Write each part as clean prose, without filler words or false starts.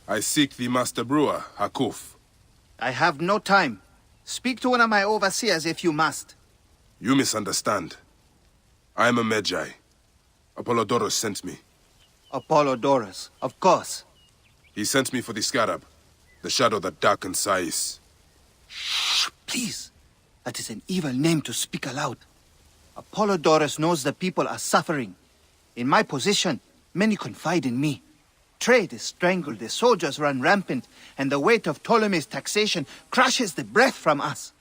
I seek the Master Brewer, Hakuf. I have no time. Speak to one of my overseers if you must. You misunderstand. I am a Magi. Apollodorus sent me. Apollodorus, of course. He sent me for the Scarab, the shadow that darkens Sais. Shh, please. That is an evil name to speak aloud. Apollodorus knows the people are suffering. In my position, many confide in me. Trade is strangled, the soldiers run rampant, and the weight of Ptolemy's taxation crushes the breath from us.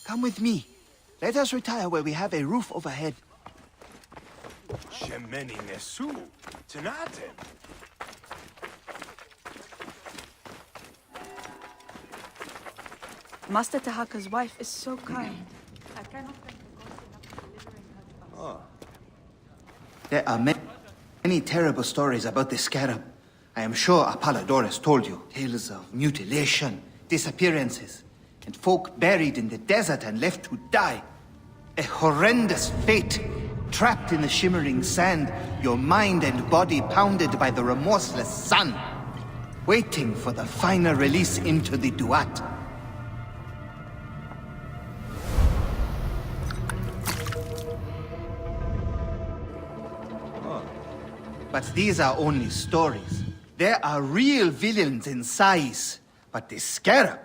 Come with me. Let us retire where we have a roof overhead. Master Tahaka's wife is so kind. I cannot thank the gods enough for delivering her to us. There are many terrible stories about the Scarab. I am sure Apollodorus told you. Tales of mutilation, disappearances, and folk buried in the desert and left to die. A horrendous fate. Trapped in the shimmering sand, your mind and body pounded by the remorseless sun. Waiting for the final release into the Duat. But these are only stories. There are real villains in Sais. But the Scarab,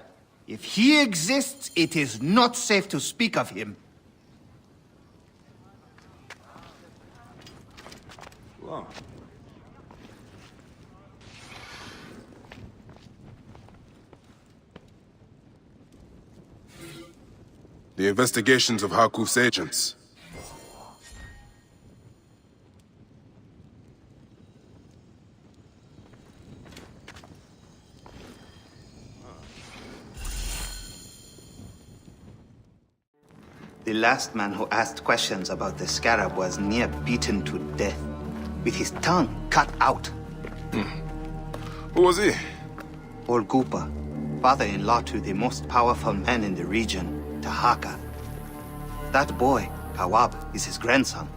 if he exists, it is not safe to speak of him. Wow. The investigations of Hakuf's agents. The last man who asked questions about the Scarab was near beaten to death, with his tongue cut out. Who was he? Olgupa, father-in-law to the most powerful man in the region, Tahaka. That boy, Kawab, is his grandson.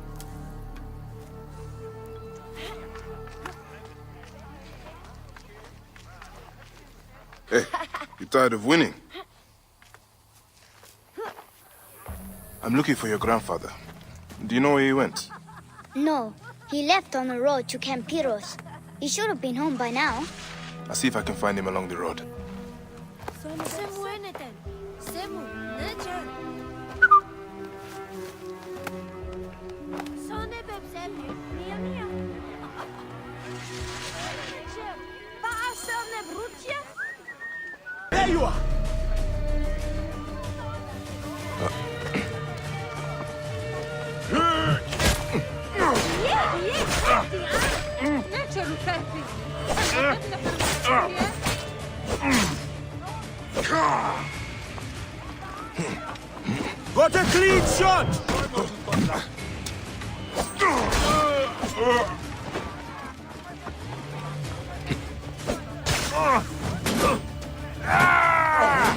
Hey, you tired of winning? I'm looking for your grandfather. Do you know where he went? No, he left on the road to Campiros. He should have been home by now. I'll see if I can find him along the road. There you are! Got a clean shot!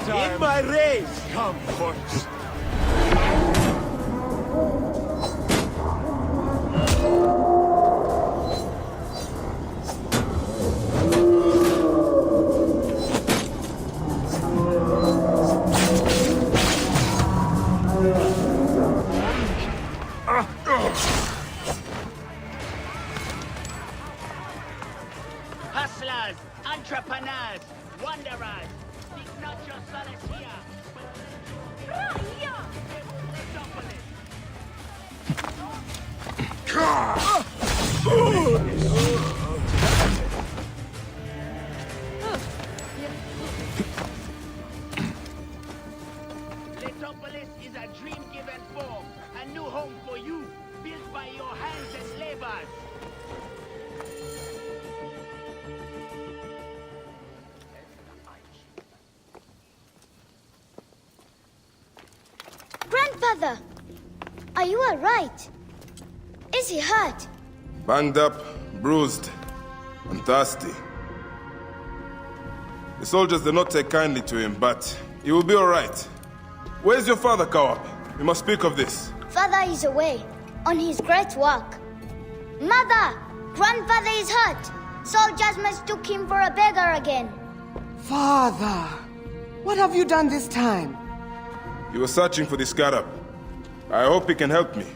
In my race! Come, corpse! Hustlers, entrepreneurs, wanderers, seek not your solace here, but Letopolis is a dream-given form, a new home for you, built by your hands and labors. Grandfather, are you all right? Is he hurt? Banged up, bruised, and thirsty. The soldiers did not take kindly to him, but he will be all right. Where's your father, Kawap? We must speak of this. Father is away, on his great work. Mother! Grandfather is hurt! Soldiers mistook him for a beggar again. Father, what have you done this time? He was searching for the Scarab. I hope he can help me.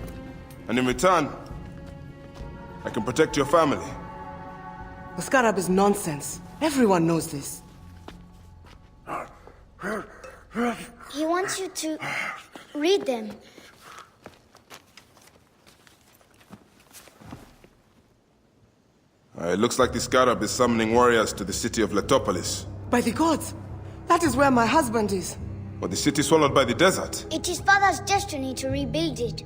And in return, I can protect your family. The Scarab is nonsense. Everyone knows this. He wants you to read them. It looks like the Scarab is summoning warriors to the city of Letopolis. By the gods, that is where my husband is. But the city swallowed by the desert. It is Father's destiny to rebuild it.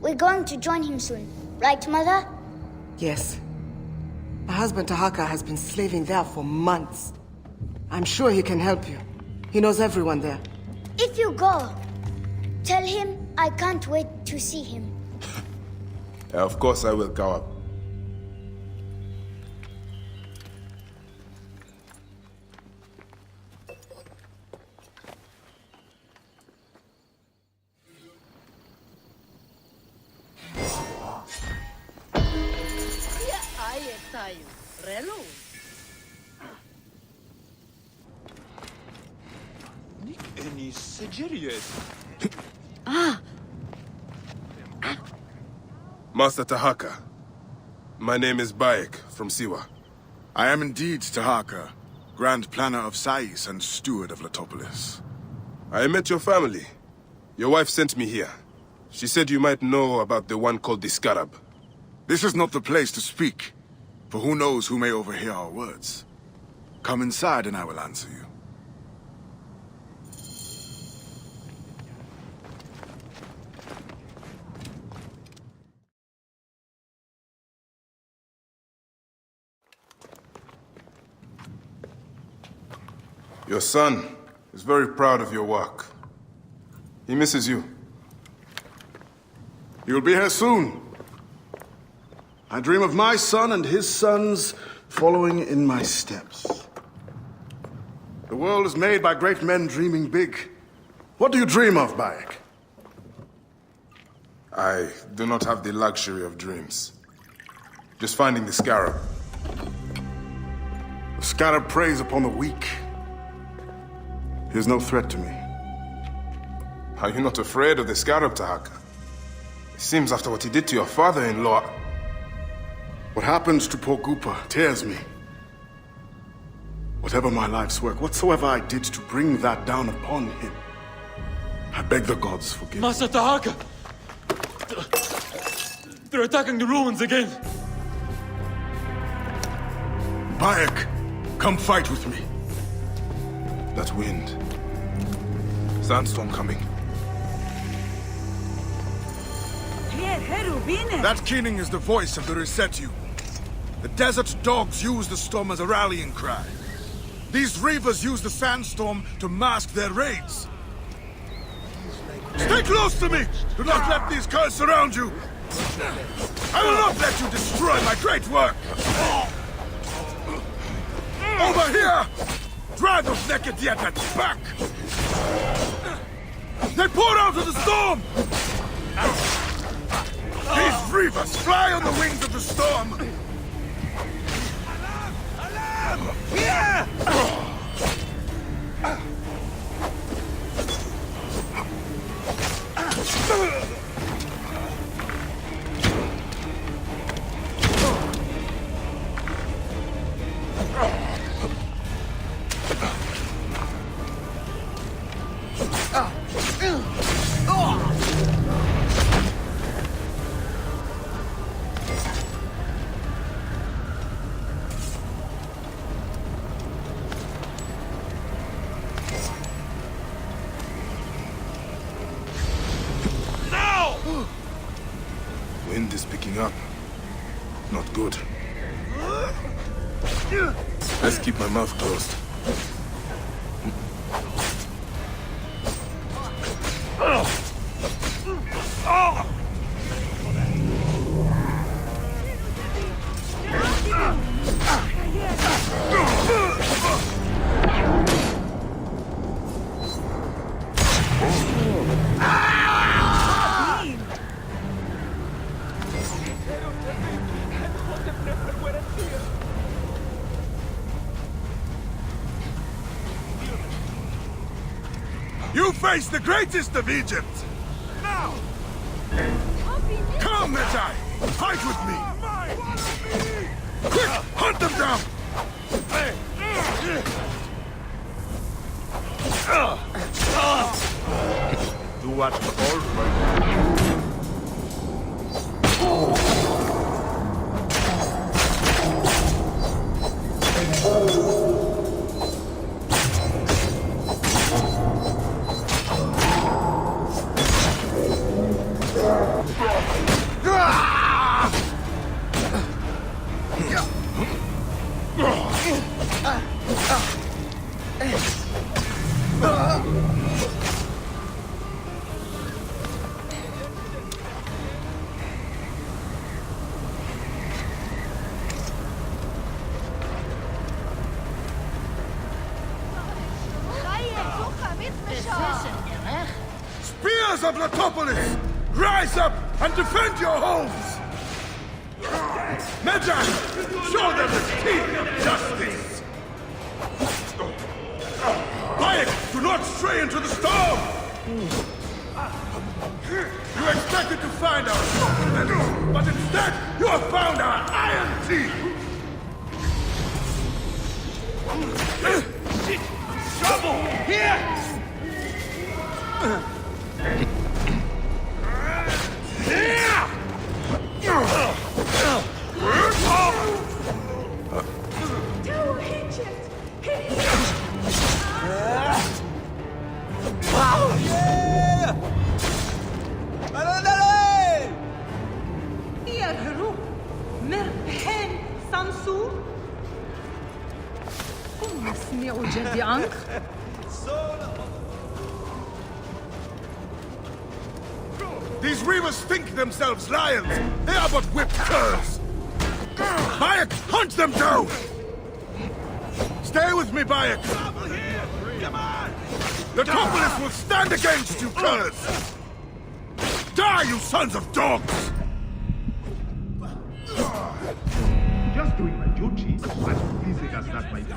We're going to join him soon. Right, Mother? Yes. My husband Tahaka has been slaving there for months. I'm sure he can help you. He knows everyone there. If you go, tell him I can't wait to see him. Of course I will, Kawap. Master Tahaka, my name is Bayek from Siwa. I am indeed Tahaka, Grand Planner of Sais and Steward of Letopolis. I met your family. Your wife sent me here. She said you might know about the one called the Scarab. This is not the place to speak, for who knows who may overhear our words. Come inside and I will answer you. Your son is very proud of your work. He misses you. You'll be here soon. I dream of my son and his sons following in my steps. The world is made by great men dreaming big. What do you dream of, Bayek? I do not have the luxury of dreams. Just finding the Scarab. The Scarab preys upon the weak. He is no threat to me. Are you not afraid of the Scarab, Tahaka? It seems after what he did to your father-in-law... What happens to poor Gupa tears me. Whatever my life's work, whatsoever I did to bring that down upon him, I beg the gods forgive me. Master Tahaka! They're attacking the ruins again! Bayek, come fight with me. That wind. Sandstorm coming. That keening is the voice of the Resetu. The desert dogs use the storm as a rallying cry. These reavers use the sandstorm to mask their raids. Stay close to me! Do not let these curs surround you! I will not let you destroy my great work! Over here! Drive those naked Yetats back! They pour out of the storm! These reavers fly on the wings of the storm! Alarm! Yeah! Wind is picking up. Not good. Let's keep my mouth closed. You face the greatest of Egypt! Now! Come, Magi! Fight with me! Quick! Hunt them down! Do what falls right. Spears of Letopolis! Rise up and defend your homes! Magi! Show them the teeth of justice! Bayek, do not stray into the storm! You expected to find our confidence, but instead you have found our iron teeth! Trouble! Here! These reavers think themselves lions. They are but whipped curs. Bayek, hunt them down! Stay with me, Bayek. The Letopolis will stand against you, curs! Die, you sons of dogs! Just doing my duty, as pleasing as that might be.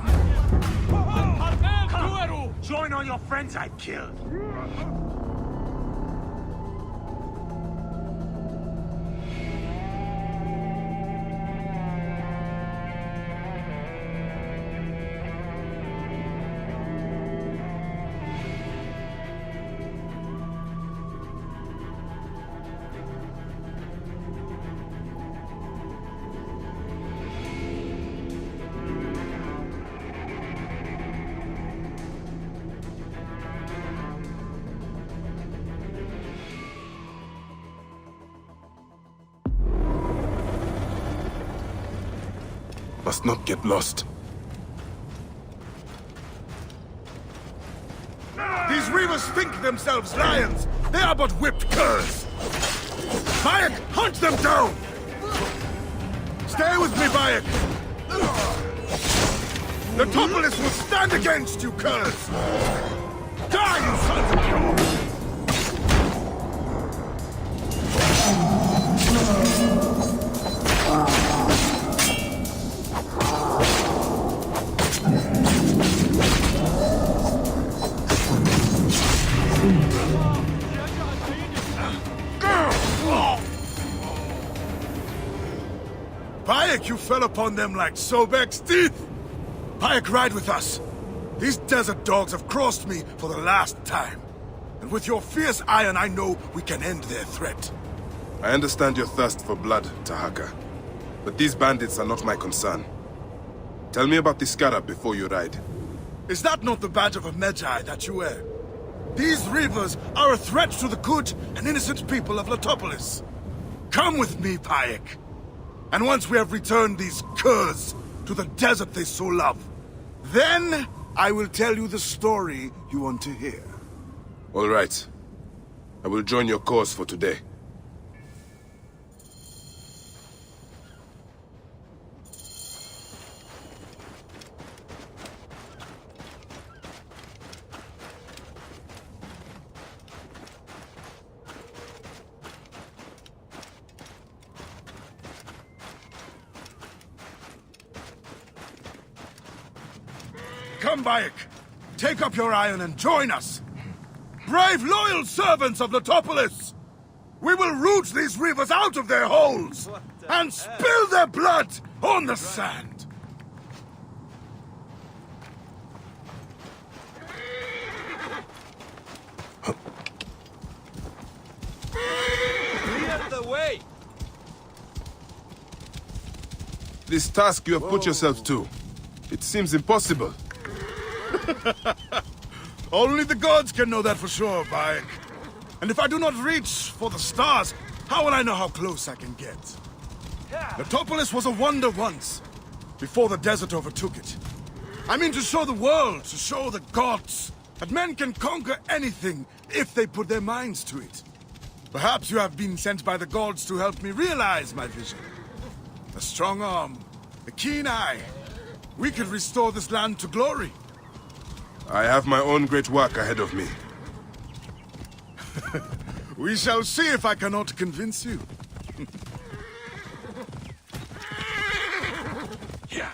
Come, join all your friends I killed. Must not get lost. These reavers think themselves lions. They are but whipped curs. Bayek, hunt them down! Stay with me, Bayek. The Letopolis will stand against you, curs! Die, you sons of dogs! Bayek, you fell upon them like Sobek's teeth! Bayek, ride with us. These desert dogs have crossed me for the last time. And with your fierce iron, I know we can end their threat. I understand your thirst for blood, Tahaka. But these bandits are not my concern. Tell me about the Scarab before you ride. Is that not the badge of a Magi that you wear? These reavers are a threat to the good and innocent people of Letopolis. Come with me, Bayek. And once we have returned these curs to the desert they so love, then I will tell you the story you want to hear. All right. I will join your cause for today. Come, Bayek. Take up your iron and join us. brave, loyal servants of Letopolis! We will root these reavers out of their holes and spill their blood on the sand! Clear the way! This task you have put yourself to, it seems impossible. Only the gods can know that for sure, Bayek. And if I do not reach for the stars, how will I know how close I can get? Letopolis was a wonder once, before the desert overtook it. I mean to show the world, to show the gods, that men can conquer anything if they put their minds to it. Perhaps you have been sent by the gods to help me realize my vision. A strong arm, a keen eye. We could restore this land to glory. I have my own great work ahead of me. We shall see if I cannot convince you. Yeah.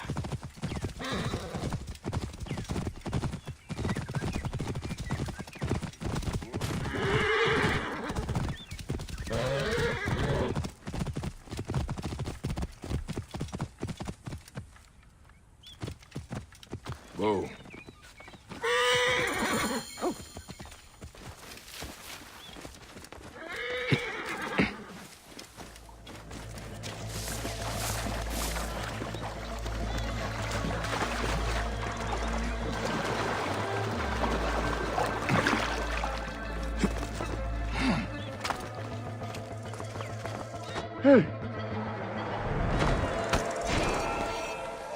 Whoa.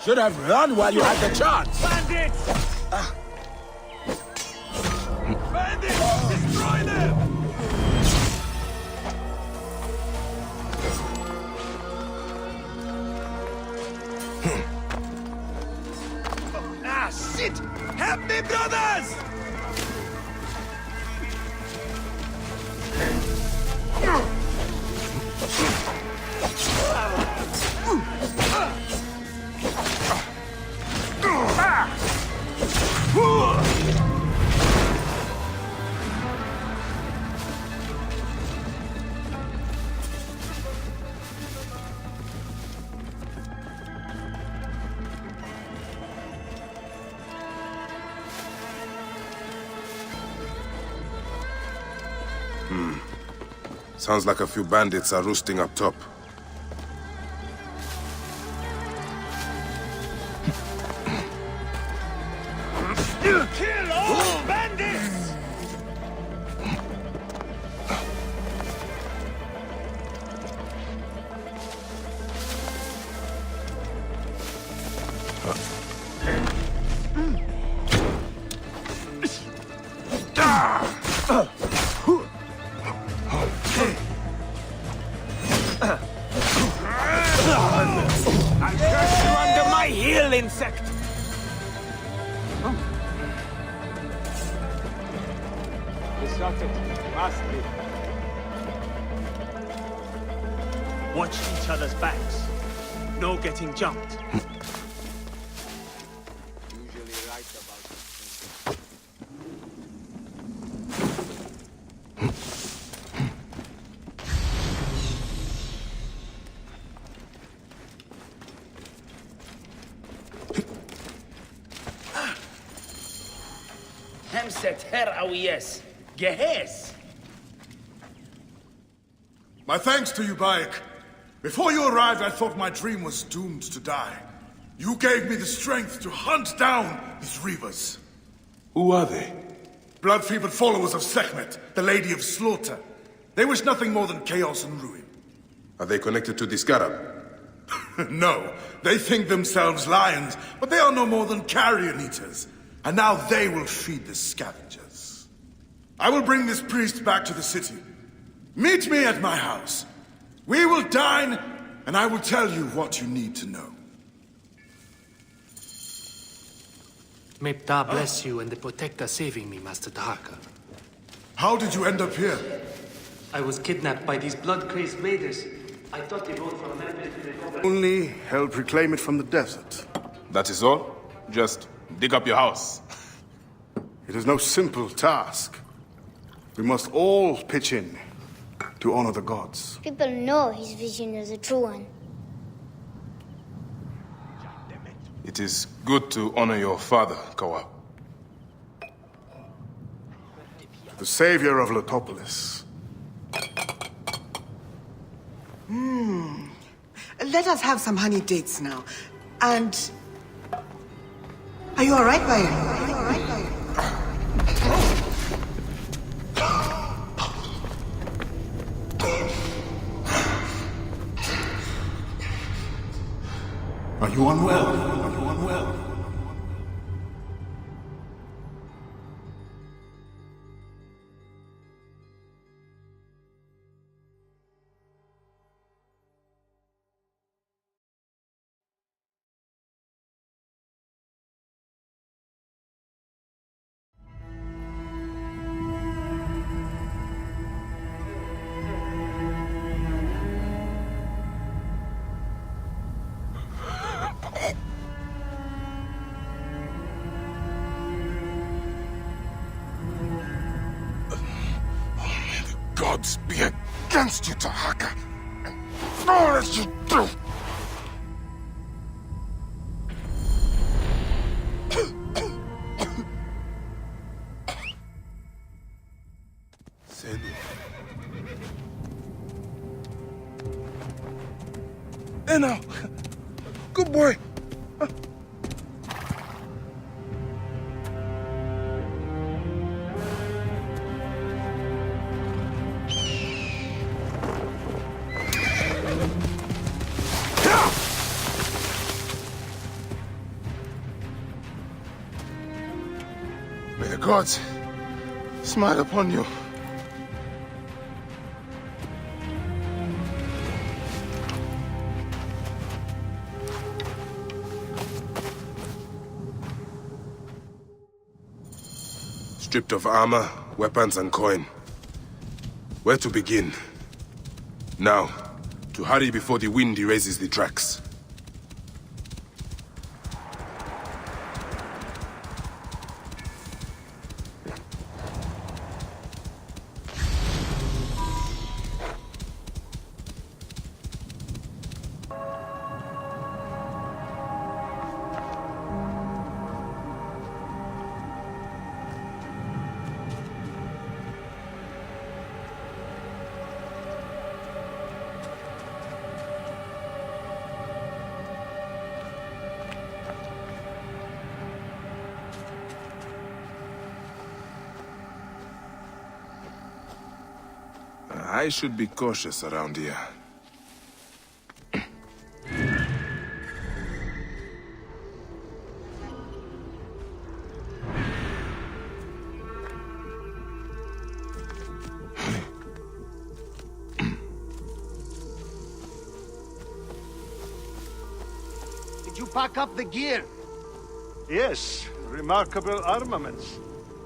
Should have run while you had the chance. Bandits! Bandits! Destroy them! Ah, shit! Help me, brothers! Sounds like a few bandits are roosting up top. Kill all bandits! I'll crush you under my heel, insect! Watch each other's backs. No getting jumped. Usually right about this. Hemset her awiyes. Gehes. My thanks to you, Bayek. Before you arrived, I thought my dream was doomed to die. You gave me the strength to hunt down these reavers. Who are they? Blood-fevered followers of Sekhmet, the Lady of Slaughter. They wish nothing more than chaos and ruin. Are they connected to the Scarab? No, they think themselves lions, but they are no more than carrion eaters. And now they will feed the scavengers. I will bring this priest back to the city. Meet me at my house. We will dine, and I will tell you what you need to know. May Ptah bless you and the Protector saving me, Master Tahaka. How did you end up here? I was kidnapped by these blood-crazed raiders. I thought they rode for a member to recover. Only help reclaim it from the desert. That is all? Just dig up your house. It is no simple task. We must all pitch in to honor the gods. People know his vision is a true one. It is good to honor your father, Kawa. The savior of Letopolis. Let us have some honey dates now. And... Are you alright, Byron? Are you alright, Byron? Are you unwell? Are you unwell? Gods be against you, Tahaka, and all that you do! Senu. Hey now! Good boy! May the gods smile upon you. Stripped of armor, weapons, and coin. Where to begin? Now, to hurry before the wind erases the tracks. I should be cautious around here. Did you pack up the gear? Yes, remarkable armaments.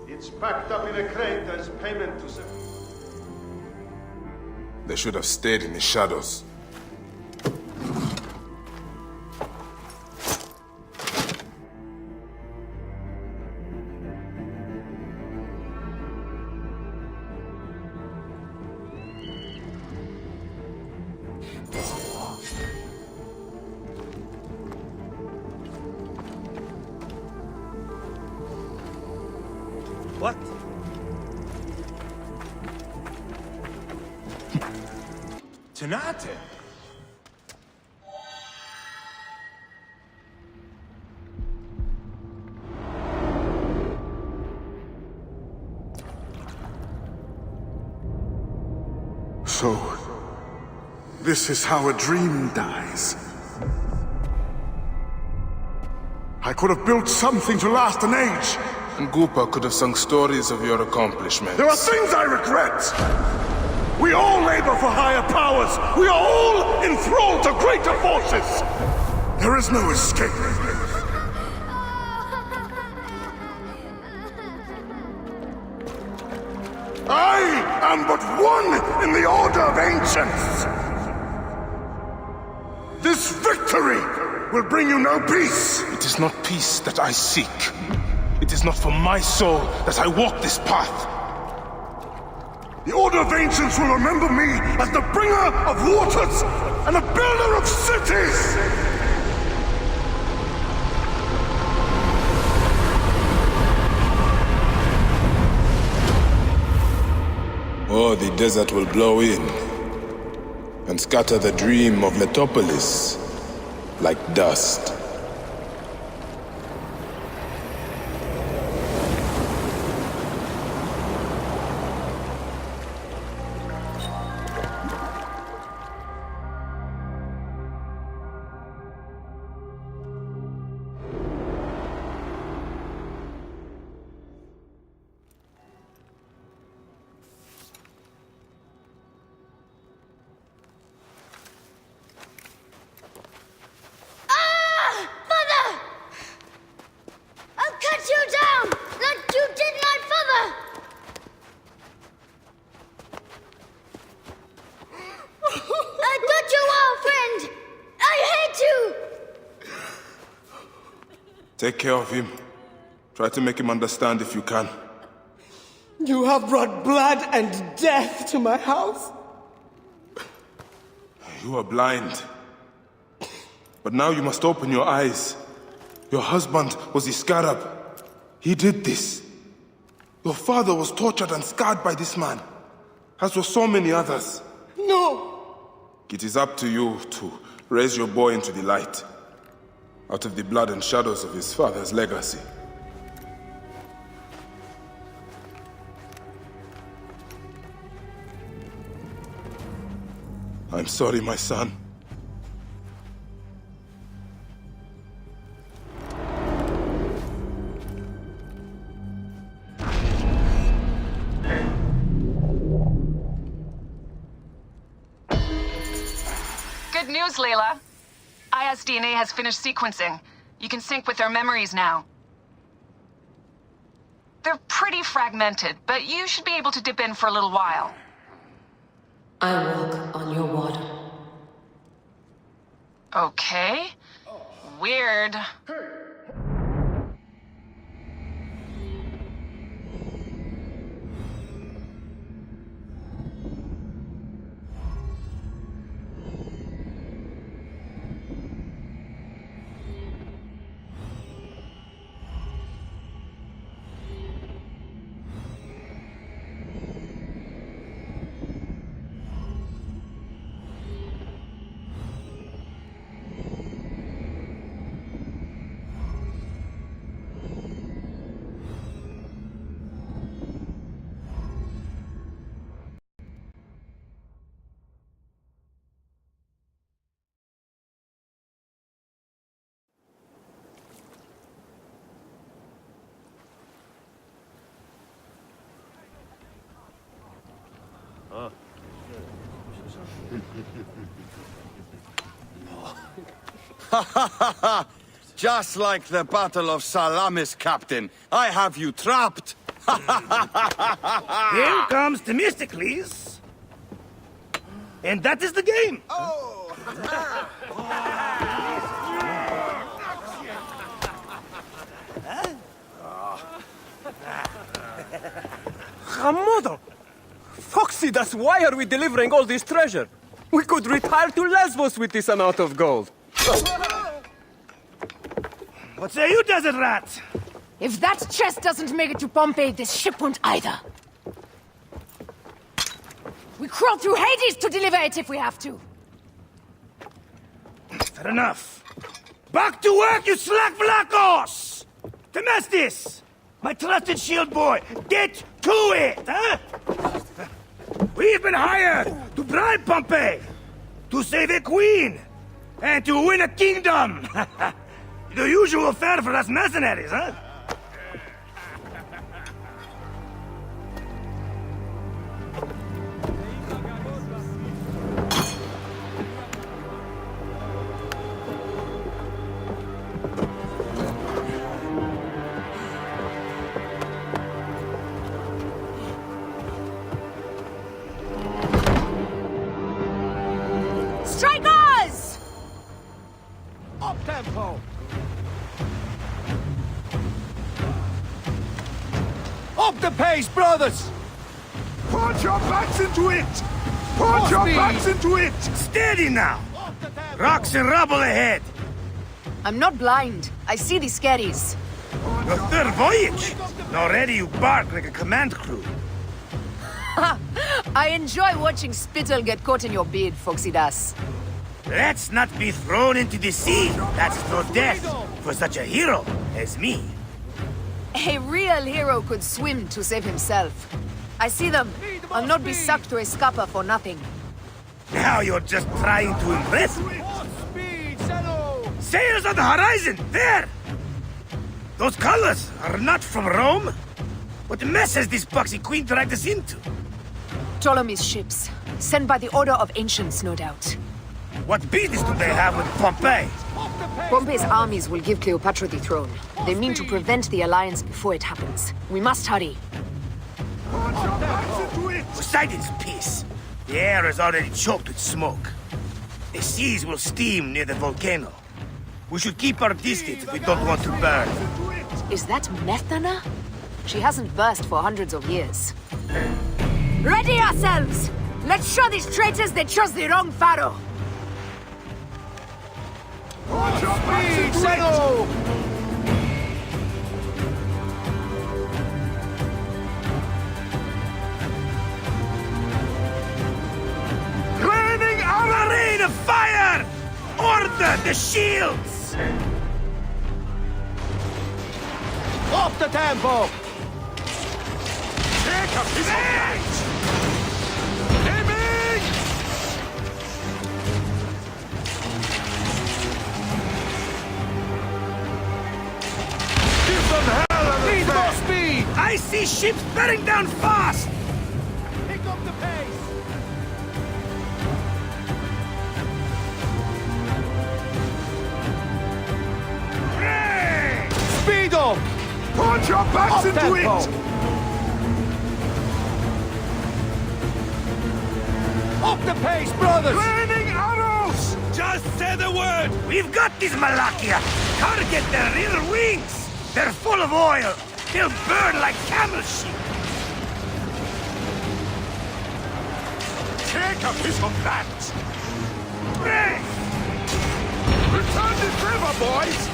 It's packed up in a crate as payment to some... They should have stayed in the shadows. What? Tenate! So, this is how a dream dies. I could have built something to last an age. And Gupa could have sung stories of your accomplishments. There are things I regret. We all labor for higher powers. We are all enthralled to greater forces. There is no escape. I am but one in the order of ancients. This victory will bring you no peace. It is not peace that I seek. It is not for my soul that I walk this path. The Order of Ancients will remember me as the bringer of waters and the builder of cities! Or the desert will blow in and scatter the dream of Metropolis like dust. Take care of him. Try to make him understand if you can. You have brought blood and death to my house. You are blind. But now you must open your eyes. Your husband was the Scarab. He did this. Your father was tortured and scarred by this man, as were so many others. No! It is up to you to raise your boy into the light, out of the blood and shadows of his father's legacy. I'm sorry, my son. Good news, Layla. Aya's DNA has finished sequencing. You can sync with their memories now. They're pretty fragmented, but you should be able to dip in for a little while. I walk on your water. Okay. Weird. Just like the Battle of Salamis, Captain. I have you trapped. Here comes Themistocles. And that is the game. Hamodo! Foxidas, why are we delivering all this treasure? We could retire to Lesbos with this amount of gold. What say you, desert rat? If that chest doesn't make it to Pompeii, this ship won't either. We crawl through Hades to deliver it if we have to. Fair enough. Back to work, you slack vlakos! Temestis! My trusted shield boy, get to it, huh? We've been hired to bribe Pompeii, to save a queen, and to win a kingdom. The usual fare for us mercenaries, huh? Strikers! Up tempo! Up the pace, brothers! Put your backs into it! Put your backs into it! Steady now! Rocks and rubble ahead! I'm not blind. I see the scaries. Your third voyage! And already you bark like a command crew. I enjoy watching spittle get caught in your beard, Foxy Das. Let's not be thrown into the sea. That's no death for such a hero as me. A real hero could swim to save himself. I see them. I'll not be sucked to a scupper for nothing. Now you're just trying to impress me. Sails on the horizon! There! Those colors are not from Rome. What mess has this boxy queen dragged us into? Ptolemy's ships. Sent by the Order of Ancients, no doubt. What business do they have with Pompeii? Pompey's armies will give Cleopatra the throne. They mean to prevent the alliance before it happens. We must hurry. Poseidon's peace. The air is already choked with smoke. The seas will steam near the volcano. We should keep our distance if we don't want to burn. Is that Methana? She hasn't burst for hundreds of years. Ready ourselves! Let's show these traitors they chose the wrong pharaoh! Speed, Zeno! Raining our rain of fire! Order the shields! Up the tempo! Take a piece of that! Aiming! Give them hell on the more speed! I see ships bearing down fast! Pick up the pace! Speed up! Put your backs into it! Up the pace, brothers! Raining arrows! Just say the word! We've got these Malakia! Target their rear wings! They're full of oil! They'll burn like camel sheep! Take a piece of that! Hey! Return the favor, boys!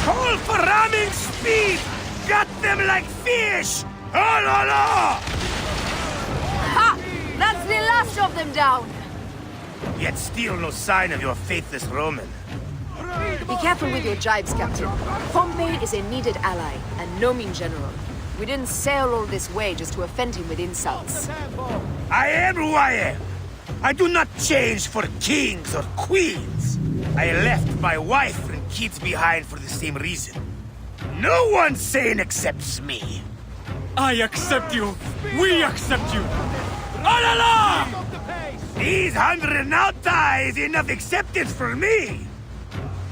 Call for ramming speed! Gut them like fish! Oh la la! Ha! That's the last of them down! Yet still no sign of your faithless Roman. Be careful with your jibes, Captain. Pompey is a needed ally, and no mean general. We didn't sail all this way just to offend him with insults. I am who I am. I do not change for kings or queens. I left my wife and kids behind for the same reason. No one sane accepts me. I accept you. We accept you. Oh la la! These 100 nauta is enough acceptance for me.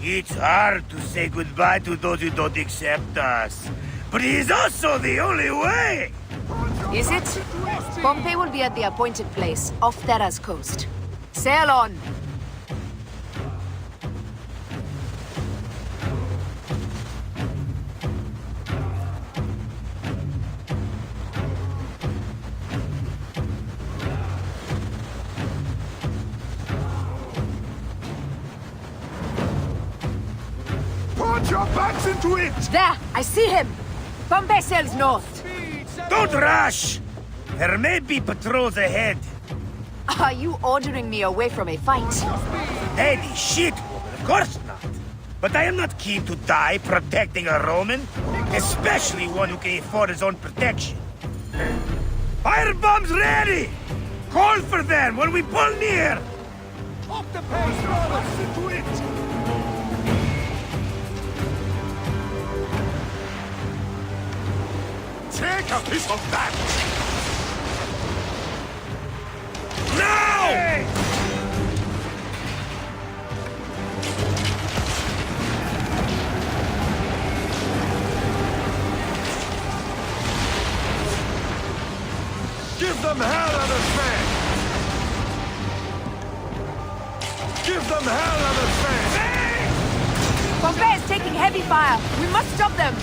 It's hard to say goodbye to those who don't accept us. But it is also the only way. Is it? Pompey will be at the appointed place, off Terra's coast. Sail on! Put your backs into it! There! I see him! Pompey sails north. Don't rush! There may be patrols ahead. Are you ordering me away from a fight? Steady shit, woman. Of course not. But I am not keen to die protecting a Roman, especially one who can afford his own protection. Firebombs ready! Call for them when we pull near! Up the pace, brothers! Into it! Take a piece of that! Now! Hey! Give them hell on a fan! Give them hell on a fan! Pompey is taking heavy fire. We must stop them.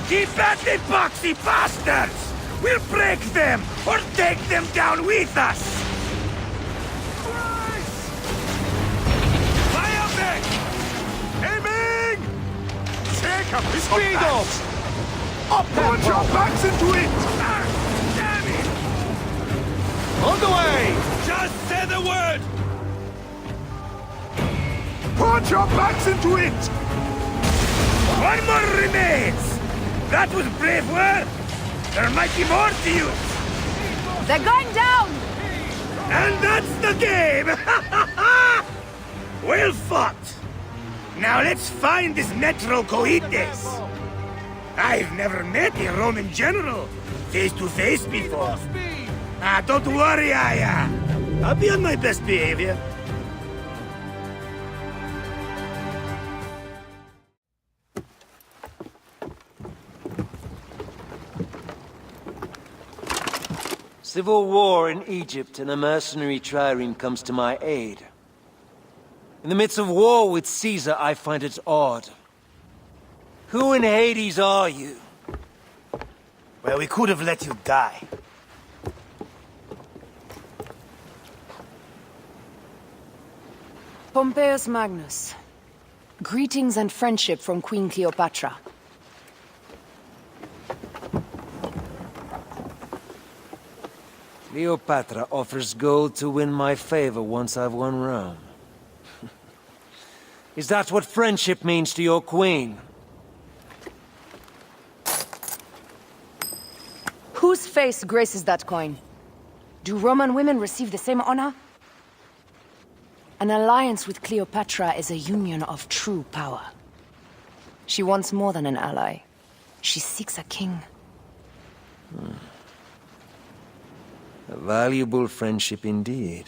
Keep at the boxy bastards! We'll break them, or take them down with us! Fire back! Aiming! Take up his Speed up! Put your backs into it! Ah, damn it! On the way! Just say the word! Put your backs into it! One more remains! That was brave work! There might be more to use! They're going down! And that's the game! Well fought! Now let's find this Metro Coites! I've never met a Roman general face to face before. Ah, don't worry, Aya. I'll be on my best behavior. Civil war in Egypt, and a mercenary trireme comes to my aid. In the midst of war with Caesar, I find it odd. Who in Hades are you? Well, we could have let you die. Pompeius Magnus. Greetings and friendship from Queen Cleopatra. Cleopatra offers gold to win my favor once I've won Rome. Is that what friendship means to your queen? Whose face graces that coin? Do Roman women receive the same honor? An alliance with Cleopatra is a union of true power. She wants more than an ally. She seeks a king. A valuable friendship indeed.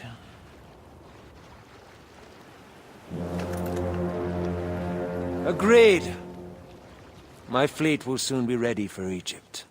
Agreed. My fleet will soon be ready for Egypt.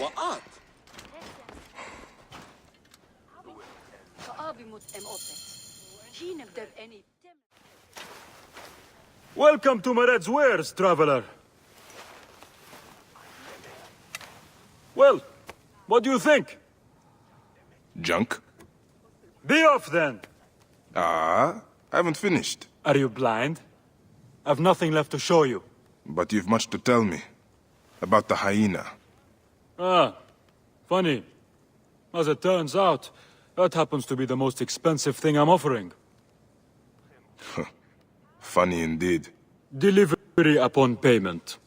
وقعت. Welcome to Mered's wares, traveler. Well, what do you think? Junk? Be off then. I haven't finished. Are you blind? I've nothing left to show you. But you've much to tell me. About the hyena. Ah, funny. As it turns out, that happens to be the most expensive thing I'm offering. Funny indeed. Delivery upon payment.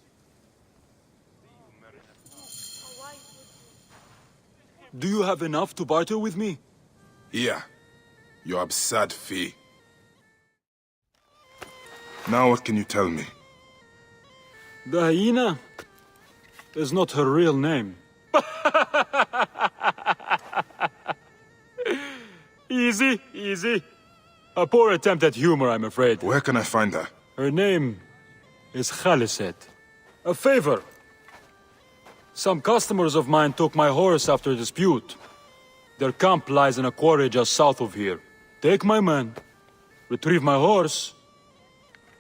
Do you have enough to barter with me? Here. Your absurd fee. Now what can you tell me? The hyena? is not her real name. Easy, easy. A poor attempt at humor, I'm afraid. Where can I find her? Her name is Khaliset. A favor. Some customers of mine took my horse after a dispute. Their camp lies in a quarry just south of here. Take my men, retrieve my horse,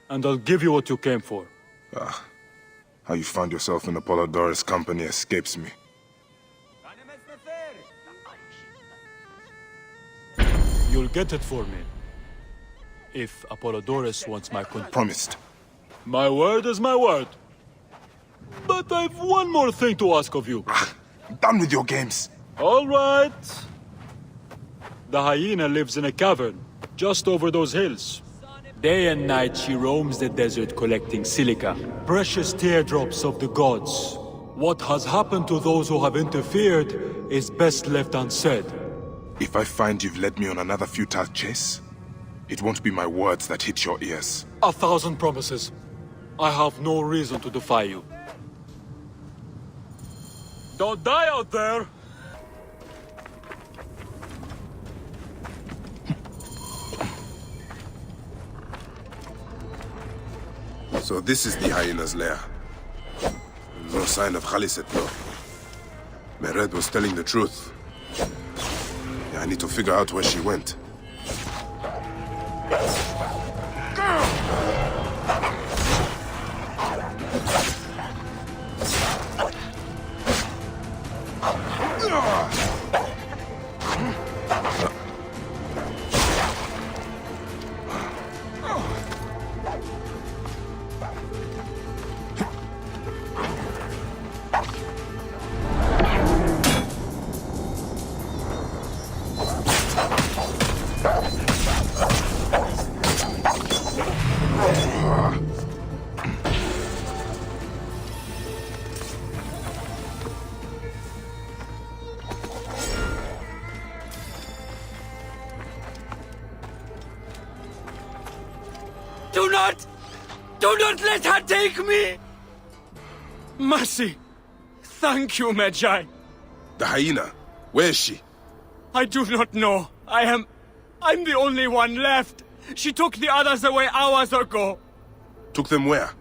and I'll give you what you came for. How you found yourself in Apollodorus' company escapes me. You'll get it for me. If Apollodorus wants my Promised. My word is my word. But I've one more thing to ask of you. Done with your games. All right. The hyena lives in a cavern, just over those hills. Day and night she roams the desert collecting silica, precious teardrops of the gods. What has happened to those who have interfered is best left unsaid. If I find you've led me on another futile chase, it won't be my words that hit your ears. 1,000 promises. I have no reason to defy you. Don't die out there! So this is the hyena's lair. No sign of Khaliset, though. Mered was telling the truth. I need to figure out where she went. Do not let her take me! Mercy! Thank you, Magi. The hyena, where is she? I do not know. I'm the only one left. She took the others away hours ago. Took them where?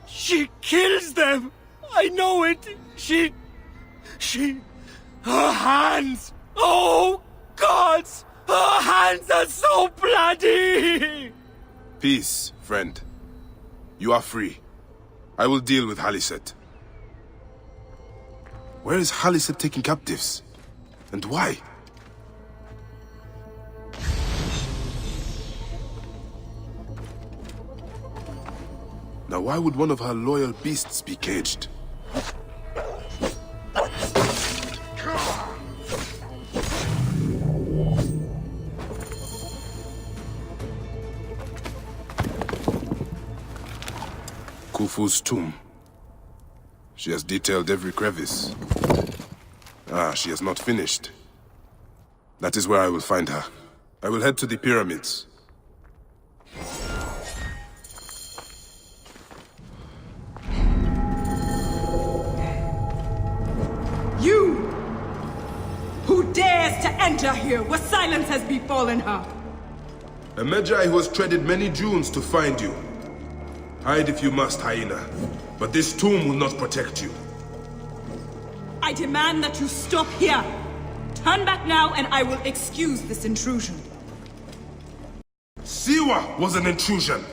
She kills them! I know it! Her hands! Oh, gods! Her hands are so bloody! Peace, friend. You are free. I will deal with Khaliset. Where is Khaliset taking captives? And why? Now why would one of her loyal beasts be caged? Khufu's tomb. She has detailed every crevice. She has not finished. That is where I will find her. I will head to the pyramids. You! Who dares to enter here where silence has befallen her? A Magi who has treaded many dunes to find you. Hide if you must, Hyena. But this tomb will not protect you. I demand that you stop here. Turn back now and I will excuse this intrusion. Siwa was an intrusion.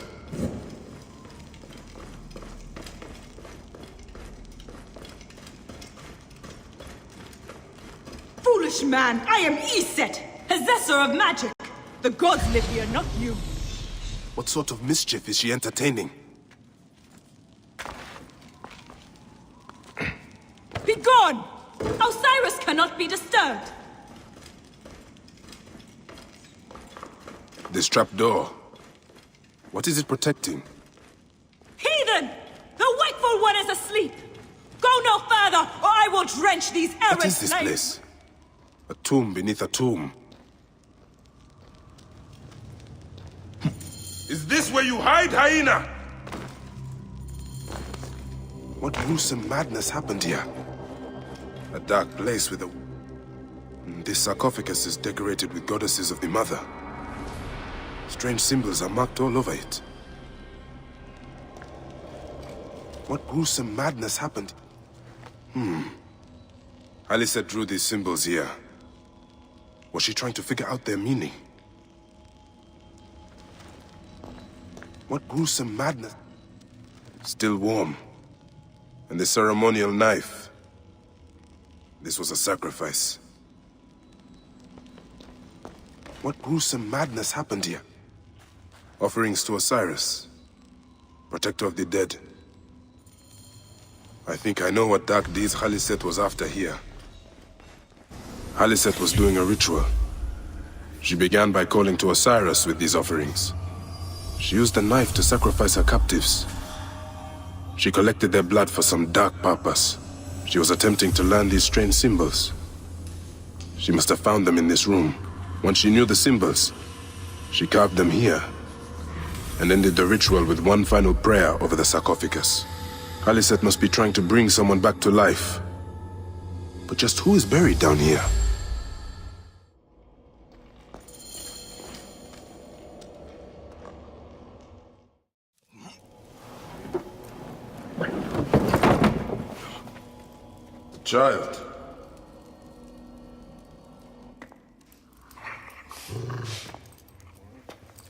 Foolish man, I am Iset, possessor of magic. The gods live here, not you. What sort of mischief is she entertaining? Begone! Osiris cannot be disturbed. This trapdoor. What is it protecting? Heathen! The wakeful one is asleep! Go no further, or I will drench these errant What is this place? A tomb beneath a tomb. Is this where you hide, Hyena? What gruesome madness happened here? A dark place with a... This sarcophagus is decorated with goddesses of the Mother. Strange symbols are marked all over it. What gruesome madness happened? Alyssa drew these symbols here. Was she trying to figure out their meaning? What gruesome madness? Still warm. And the ceremonial knife. This was a sacrifice. What gruesome madness happened here? Offerings to Osiris, protector of the dead. I think I know what dark deeds Khaliset was after here. Khaliset was doing a ritual. She began by calling to Osiris with these offerings. She used a knife to sacrifice her captives. She collected their blood for some dark purpose. She was attempting to learn these strange symbols. She must have found them in this room. Once she knew the symbols, she carved them here, and ended the ritual with one final prayer over the sarcophagus. Khaliset must be trying to bring someone back to life. But just who is buried down here? Child.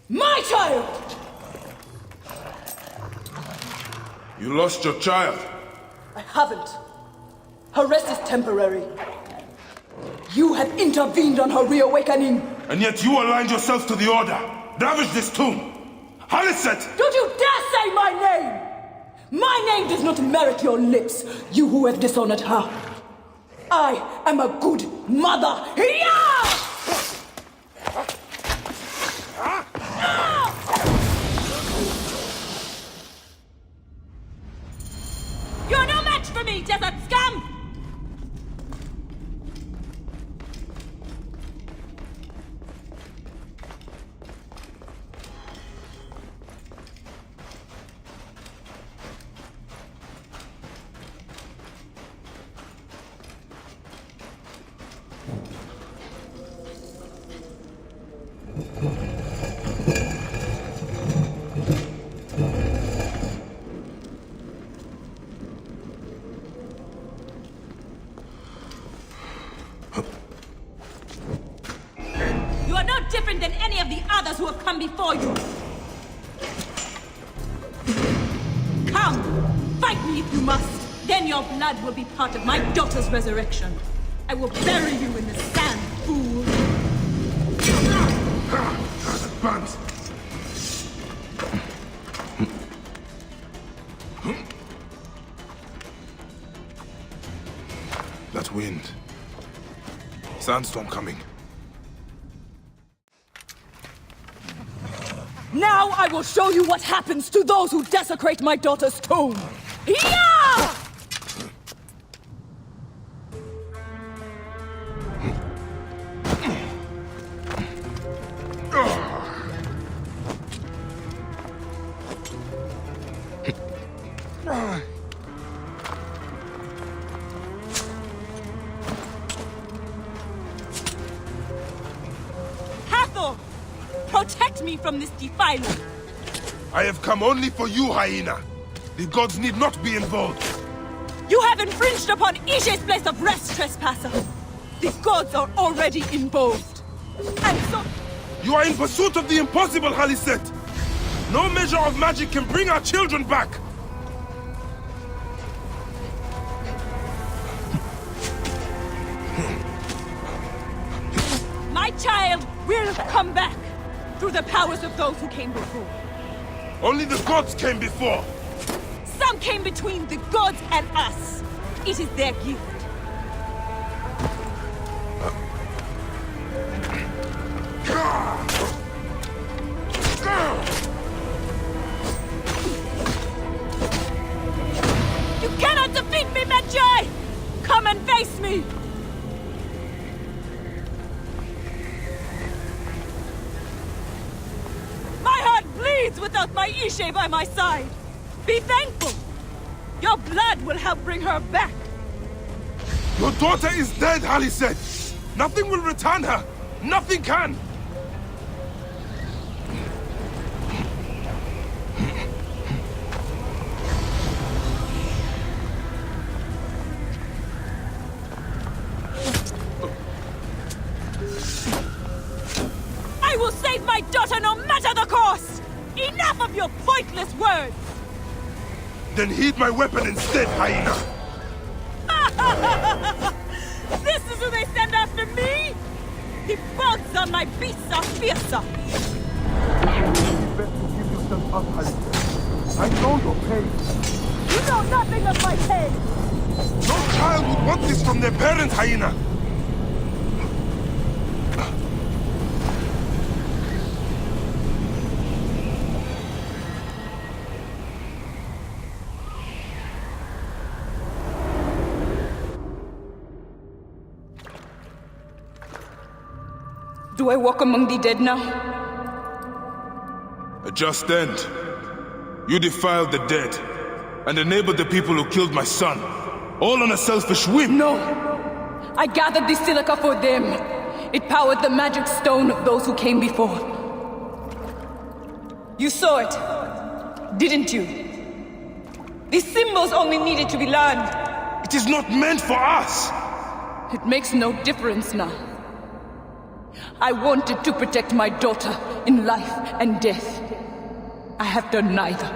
My child! You lost your child. I haven't. Her rest is temporary. You have intervened on her reawakening. And yet you aligned yourself to the Order. Ravage this tomb. Khaliset! Don't you dare say my name! My name does not merit your lips, you who have dishonored her. I am a good mother. Hyena! You're no match for me, desert scum! You are no different than any of the others who have come before you. Come, fight me if you must. Then your blood will be part of my daughter's resurrection. I will bury you in the sand, fool. Advance. That wind. Sandstorm coming. Now I will show you what happens to those who desecrate my daughter's tomb. Yeah! Hathor, protect me from this defiler. I have come only for you, Hyena. The gods need not be involved. You have infringed upon Ishe's place of rest, trespasser. The gods are already involved. And so... You are in pursuit of the impossible, Khaliset. No measure of magic can bring our children back. My child will come back through the powers of those who came before. Only the gods came before. Some came between the gods and us. It is their gift. You cannot defeat me, Medjay! Come and face me! My heart bleeds without my Ishe by my side. Be thankful. Your blood will help bring her back. Your daughter is dead, Haliset. Nothing will return her. Nothing can. I will save my daughter no matter the cost! Enough of your pointless words! Then heed my weapon instead, Hyena. This is who they send after me? The bugs on my beasts are fiercer! I know your pain. You know nothing of my pain! No child would want this from their parents, Hyena. Do I walk among the dead now? A just end. You defiled the dead and enabled the people who killed my son. All on a selfish whim. No! I gathered the silica for them. It powered the magic stone of those who came before. You saw it, didn't you? These symbols only needed to be learned. It is not meant for us! It makes no difference now. I wanted to protect my daughter in life and death. I have done neither.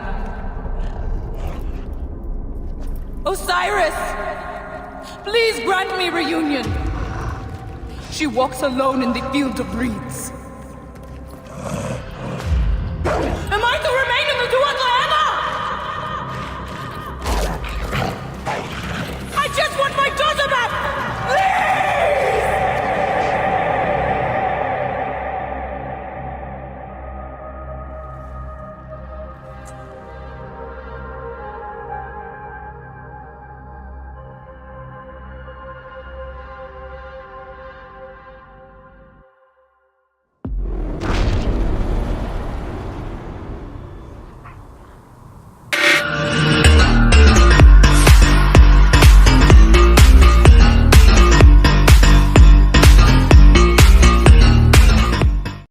Osiris! Please grant me reunion. She walks alone in the field of reeds.